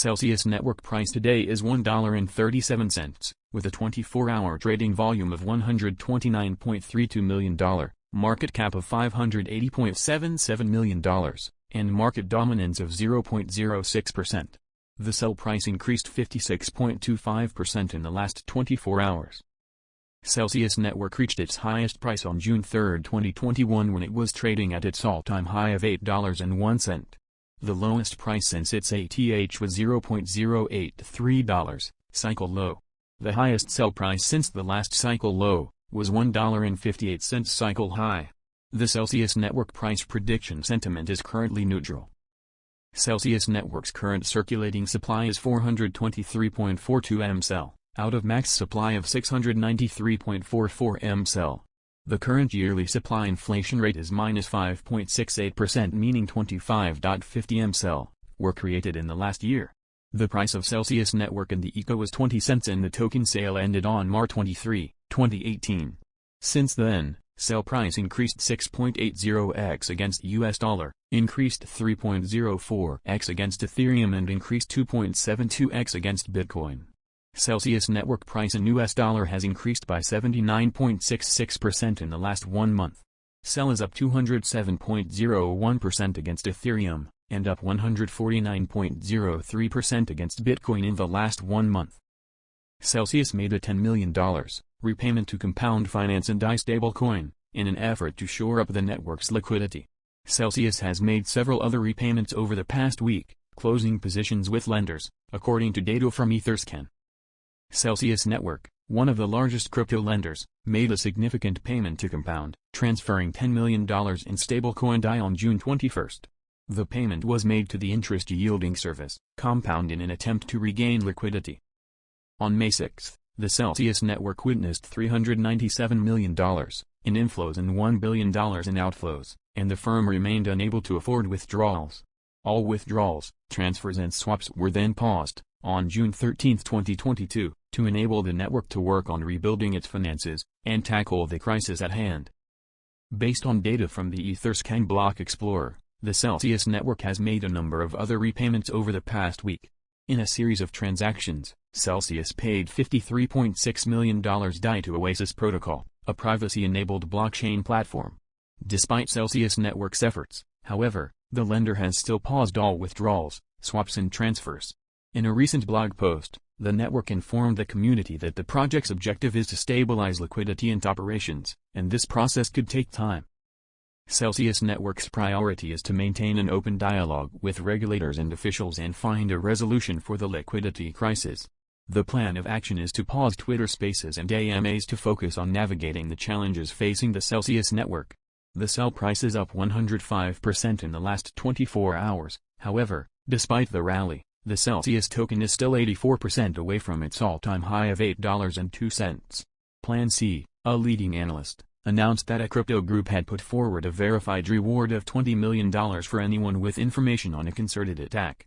Celsius network price today is $1.37, with a 24-hour trading volume of $129.32 million, market cap of $580.77 million, and market dominance of 0.06%. The sell price increased 56.25% in the last 24 hours. Celsius network reached its highest price on June 3, 2021 when it was trading at its all-time high of $8.01. The lowest price since its ATH was $0.083, cycle low. The highest sell price since the last cycle low was $1.58, cycle high. The Celsius network price prediction sentiment is currently neutral. Celsius network's current circulating supply is 423.42 mcel, out of max supply of 693.44 mcel. The current yearly supply inflation rate is -5.68%, meaning 25.50 mcel were created in the last year. The price of Celsius network in the ECO was 20 cents and the token sale ended on March 23, 2018. Since then, sell price increased 6.80x against US dollar, increased 3.04x against Ethereum and increased 2.72x against Bitcoin. Celsius network price in US dollar has increased by 79.66% in the last 1 month. Sell is up 207.01% against Ethereum, and up 149.03% against Bitcoin in the last 1 month. Celsius made a $10 million repayment to Compound Finance and DAI stablecoin, in an effort to shore up the network's liquidity. Celsius has made several other repayments over the past week, closing positions with lenders, according to data from Etherscan. Celsius network, one of the largest crypto lenders, made a significant payment to Compound, transferring $10 million in stablecoin DAI on June 21. The payment was made to the interest-yielding service, Compound, in an attempt to regain liquidity. On May 6, the Celsius network witnessed $397 million in inflows and $1 billion in outflows, and the firm remained unable to afford withdrawals. All withdrawals, transfers and swaps were then paused, on June 13, 2022, to enable the network to work on rebuilding its finances, and tackle the crisis at hand. Based on data from the Etherscan Block Explorer, the Celsius network has made a number of other repayments over the past week. In a series of transactions, Celsius paid $53.6 million DAI to Oasis Protocol, a privacy-enabled blockchain platform. Despite Celsius network's efforts, however, the lender has still paused all withdrawals, swaps and transfers. In a recent blog post, the network informed the community that the project's objective is to stabilize liquidity and operations, and this process could take time. Celsius network's priority is to maintain an open dialogue with regulators and officials and find a resolution for the liquidity crisis. The plan of action is to pause Twitter Spaces and AMAs to focus on navigating the challenges facing the Celsius network. The sell price is up 105% in the last 24 hours, however, despite the rally, the Celsius token is still 84% away from its all-time high of $8.02. Plan C, a leading analyst, announced that a crypto group had put forward a verified reward of $20 million for anyone with information on a concerted attack.